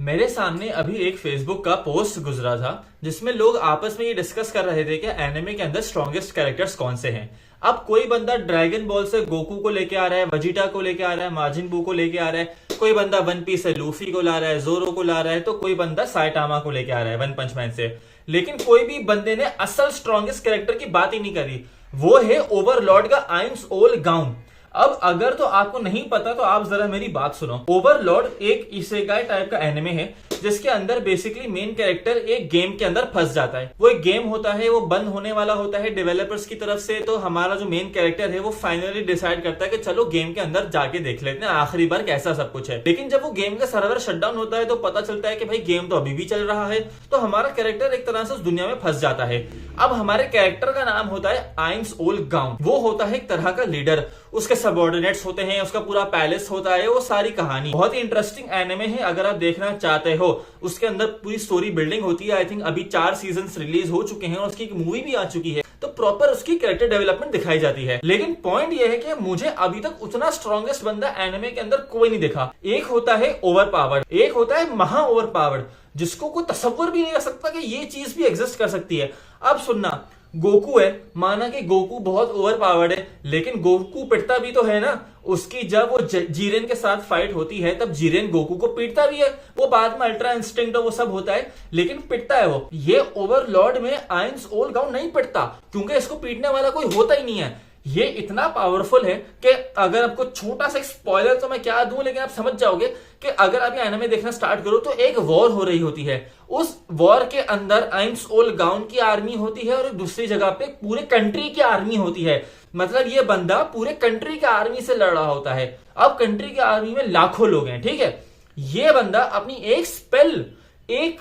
मेरे सामने अभी एक फेसबुक का पोस्ट गुजरा था जिसमें लोग आपस में ये डिस्कस कर रहे थे कि एनिमे के अंदर स्ट्रॉन्गेस्ट कैरेक्टर्स कौन से हैं। अब कोई बंदा ड्रैगन बॉल से गोकू को लेके आ रहा है, वजीटा को लेके आ रहा है, मार्जिन बू को लेके आ रहा है, कोई बंदा वन पीस से लूफी को ला रहा है, जोरो को ला रहा है, तो कोई बंदा साइटामा को लेके आ रहा है वन पंच मैन से। लेकिन कोई भी बंदे ने असल स्ट्रॉन्गेस्ट कैरेक्टर की बात ही नहीं करी। वो है ओवरलॉर्ड का आइंस ओल गाउन। अब अगर तो आपको नहीं पता तो आप जरा मेरी बात सुनो। ओवरलॉर्ड एक इसेगाई टाइप का एनिमे है जिसके अंदर बेसिकली मेन कैरेक्टर एक गेम के अंदर फंस जाता है। वो एक गेम होता है, वो बंद होने वाला होता है डेवलपर्स की तरफ से। तो हमारा जो मेन कैरेक्टर है वो फाइनली डिसाइड करता है कि चलो गेम के अंदर जाके देख लेते हैं आखिरी बार कैसा सब कुछ है। लेकिन जब वो गेम का सर्वर शटडाउन होता है तो पता चलता है कि भाई गेम तो अभी भी चल रहा है। तो हमारा कैरेक्टर एक तरह से उस दुनिया में फंस जाता है। अब हमारे कैरेक्टर का नाम होता है आइंस ओल गाउन। वो होता है एक तरह का लीडर, उसके सबऑर्डिनेट्स होते हैं, उसका पूरा पैलेस होता है। वो सारी कहानी बहुत ही इंटरेस्टिंग एनिमे है। अगर आप देखना चाहते हो, उसके अंदर पूरी स्टोरी बिल्डिंग होती है। आई थिंक अभी 4 सीजन्स रिलीज हो चुके हैं और उसकी एक मूवी भी आ चुकी है। तो प्रॉपर उसकी कैरेक्टर डेवलपमेंट दिखाई जाती है। लेकिन पॉइंट ये है कि मुझे अभी तक उतना स्ट्रॉन्गेस्ट बंदा एनिमे के अंदर कोई नहीं दिखा। एक होता है ओवर पावर्ड, एक होता है महा ओवर पावर्ड, जिसको कोई तस्वर भी नहीं कर सकता कि ये चीज भी एग्जिस्ट कर सकती है। अब सुनना, गोकू है, माना कि गोकू बहुत ओवर पावर्ड है, लेकिन गोकू पिटता भी तो है ना। उसकी जब वो जीरेन के साथ फाइट होती है तब जीरेन गोकू को पीटता भी है। वो बाद में अल्ट्रा इंस्टिंक्ट और वो सब होता है, लेकिन पिटता है वो। ये ओवरलॉर्ड में आइंस ओल गाउन नहीं पिटता क्योंकि इसको पीटने वाला कोई होता ही नहीं है। ये इतना पावरफुल है कि अगर आपको छोटा सा स्पॉइलर तो मैं क्या दूं, लेकिन आप समझ जाओगे कि अगर आप ये एनिमे देखना स्टार्ट करो तो एक वॉर हो रही होती है। उस वॉर के अंदर आइंस ओल गाउन की आर्मी होती है और एक दूसरी जगह पे पूरे कंट्री की आर्मी होती है। मतलब ये बंदा पूरे कंट्री के आर्मी से लड़ रहा होता है। अब कंट्री की आर्मी में लाखों लोग हैं, ठीक है। ये बंदा अपनी एक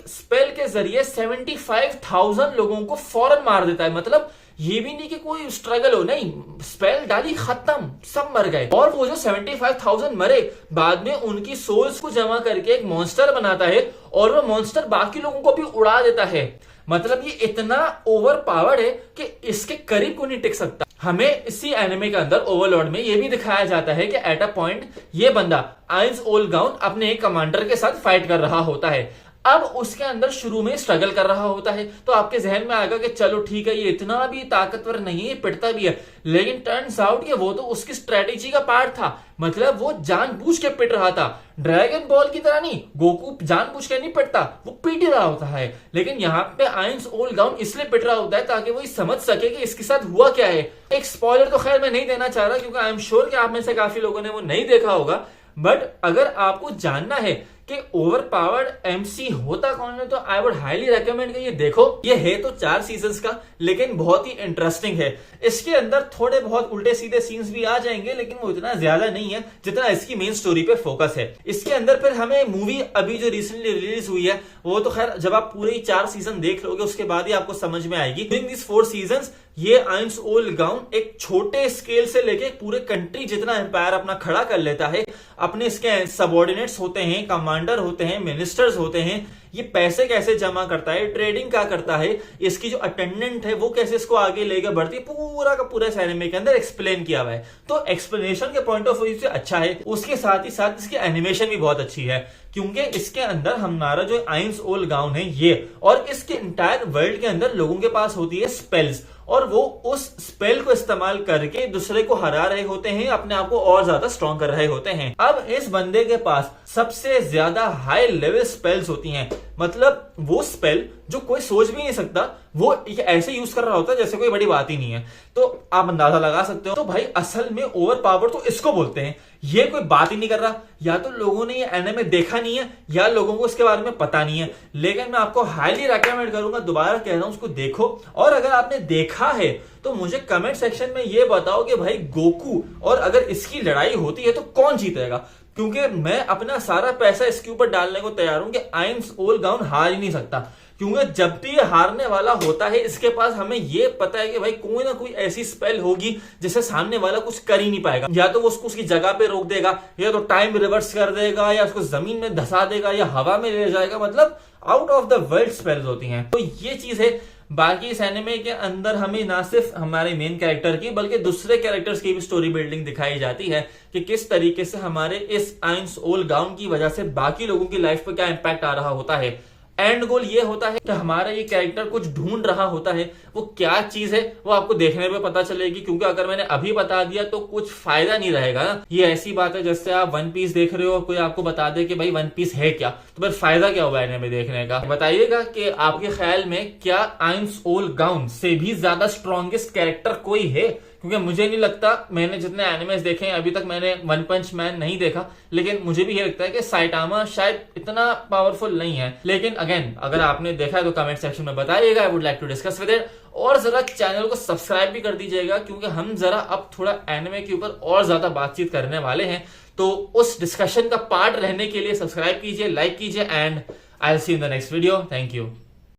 स्पेल के जरिए 75,000 लोगों को फौरन मार देता है। मतलब ये भी नहीं कि कोई स्ट्रगल हो, नहीं, स्पेल डाली खत्म, सब मर गए। और वो जो 75,000 मरे, बाद में उनकी सोल्स को जमा करके एक मॉन्स्टर बनाता है और वो मॉन्स्टर बाकी लोगों को भी उड़ा देता है। मतलब ये इतना ओवर पावर्ड है कि इसके करीब को नहीं टिक सकता। हमें इसी एनिमे के अंदर ओवरलॉर्ड में ये भी दिखाया जाता है कि एट अ पॉइंट ये बंदा आइंस ओल गाउन अपने एक कमांडर के साथ फाइट कर रहा होता है। अब उसके अंदर शुरू में स्ट्रगल कर रहा होता है तो आपके जहन में आएगा कि चलो ठीक है, ये इतना भी ताकतवर नहीं है, ये पिटता भी है। लेकिन टर्न्स आउट कि वो तो उसकी स्ट्रेटेजी का पार्ट था। मतलब वो जानबूझ के पिट रहा था। ड्रैगन बॉल की तरह नहीं, गोकू जानबूझ के नहीं पिटता, वो पीट ही रहा होता है। लेकिन यहाँ पे आइंस ओल गाउन इसलिए पिट रहा होता है ताकि वो समझ सके कि इसके साथ हुआ क्या है। एक स्पॉइलर तो खैर मैं नहीं देना चाह रहा क्योंकि आई एम श्योर कि आप में से काफी लोगों ने वो नहीं देखा होगा। बट अगर आपको जानना है कि ओवर पावर्ड एमसी होता कौन है तो आई वुड हाईली रेकमेंड कि ये देखो। ये है तो 4 सीजन्स का, लेकिन बहुत ही इंटरेस्टिंग है। इसके अंदर थोड़े बहुत उल्टे सीधे सीन्स भी आ जाएंगे, लेकिन वो इतना ज्यादा नहीं है जितना इसकी मेन स्टोरी पे फोकस है। इसके अंदर फिर हमें मूवी अभी जो रिसेंटली रिलीज हुई है वो तो खैर जब आप पूरे 4 सीजन देख लोगे उसके बाद ही आपको समझ में आएगी। ड्यूरिंग दिस 4 सीजन्स ये आइंस ओल गाउन एक छोटे स्केल से लेके पूरे कंट्री जितना एम्पायर अपना खड़ा कर लेता है। अपने इसके सबऑर्डिनेट्स होते हैं, कमांडर होते हैं, मिनिस्टर्स होते हैं। ये पैसे कैसे जमा करता है, ट्रेडिंग क्या करता है, इसकी जो अटेंडेंट है वो कैसे इसको आगे लेकर बढ़ती है, पूरा का पूरा इस एनिमे के अंदर एक्सप्लेन किया हुआ है। तो एक्सप्लेनेशन के पॉइंट ऑफ व्यू से अच्छा है। उसके साथ ही साथ इसकी एनिमेशन भी बहुत अच्छी है क्योंकि इसके अंदर हमारा जो आइंस ओल गाउन है ये, और इसके इंटायर वर्ल्ड के अंदर लोगों के पास होती है स्पेल्स, और वो उस स्पेल को इस्तेमाल करके दूसरे को हरा रहे होते हैं, अपने आप को और ज्यादा स्ट्रॉन्ग कर रहे होते हैं। अब इस बंदे के पास सबसे ज्यादा हाई लेवल स्पेल्स होती हैं। मतलब वो स्पेल जो कोई सोच भी नहीं सकता, वो ऐसे यूज कर रहा होता है जैसे कोई बड़ी बात ही नहीं है। तो आप अंदाजा लगा सकते हो। तो भाई असल में ओवर पावर तो इसको बोलते हैं। ये कोई बात ही नहीं कर रहा। या तो लोगों ने ये एनिमे देखा नहीं है या लोगों को इसके बारे में पता नहीं है। लेकिन मैं आपको हाईली रेकमेंड करूंगा, दोबारा कह रहा हूं, उसको देखो। और अगर आपने देखा है तो मुझे कमेंट सेक्शन में ये बताओ कि भाई गोकू और अगर इसकी लड़ाई होती है तो कौन जीतेगा। क्योंकि मैं अपना सारा पैसा इसके ऊपर डालने को तैयार हूं कि आइंस ओल गाउन हार ही नहीं सकता। क्योंकि जब भी ये हारने वाला होता है इसके पास हमें ये पता है कि भाई कोई ना कोई ऐसी स्पेल होगी जिससे सामने वाला कुछ कर ही नहीं पाएगा। या तो वो उसको उसकी जगह पे रोक देगा, या तो टाइम रिवर्स कर देगा, या उसको जमीन में धसा देगा, या हवा में ले जाएगा। मतलब out of the world spells होती हैं। तो ये चीज है। बाकी इस एनिमे के अंदर हमें ना सिर्फ हमारे मेन कैरेक्टर की बल्कि दूसरे कैरेक्टर्स की भी स्टोरी बिल्डिंग दिखाई जाती है कि किस तरीके से हमारे इस आइंस ओल गाउन की वजह से बाकी लोगों की लाइफ पर क्या इंपैक्ट आ रहा होता है। एंड गोल ये होता है कि हमारा ये कैरेक्टर कुछ ढूंढ रहा होता है, वो क्या चीज है वो आपको देखने पे पता चलेगी, क्योंकि अगर मैंने अभी बता दिया तो कुछ फायदा नहीं रहेगा ना। ये ऐसी बात है जैसे आप वन पीस देख रहे हो और कोई आपको बता दे कि भाई वन पीस है क्या, तो फिर फायदा क्या हुआ एनिमे देखने का। बताइएगा कि आपके ख्याल में क्या आइंस ओल गाउन से भी ज्यादा स्ट्रॉन्गेस्ट कैरेक्टर कोई है, क्योंकि मुझे नहीं लगता। मैंने जितने एनिमेस देखे हैं अभी तक मैंने वन पंच मैन नहीं देखा, लेकिन मुझे भी ये लगता है कि साइटामा शायद इतना पावरफुल नहीं है। लेकिन अगेन अगर आपने देखा है तो कमेंट सेक्शन में बताइएगा, I would like to discuss with it. और जरा चैनल को सब्सक्राइब भी कर दीजिएगा, क्योंकि हम जरा अब थोड़ा एनिमे के ऊपर और ज्यादा बातचीत करने वाले हैं, तो उस डिस्कशन का पार्ट रहने के लिए सब्सक्राइब कीजिए, लाइक कीजिए, and I will see you in the next video. Thank you.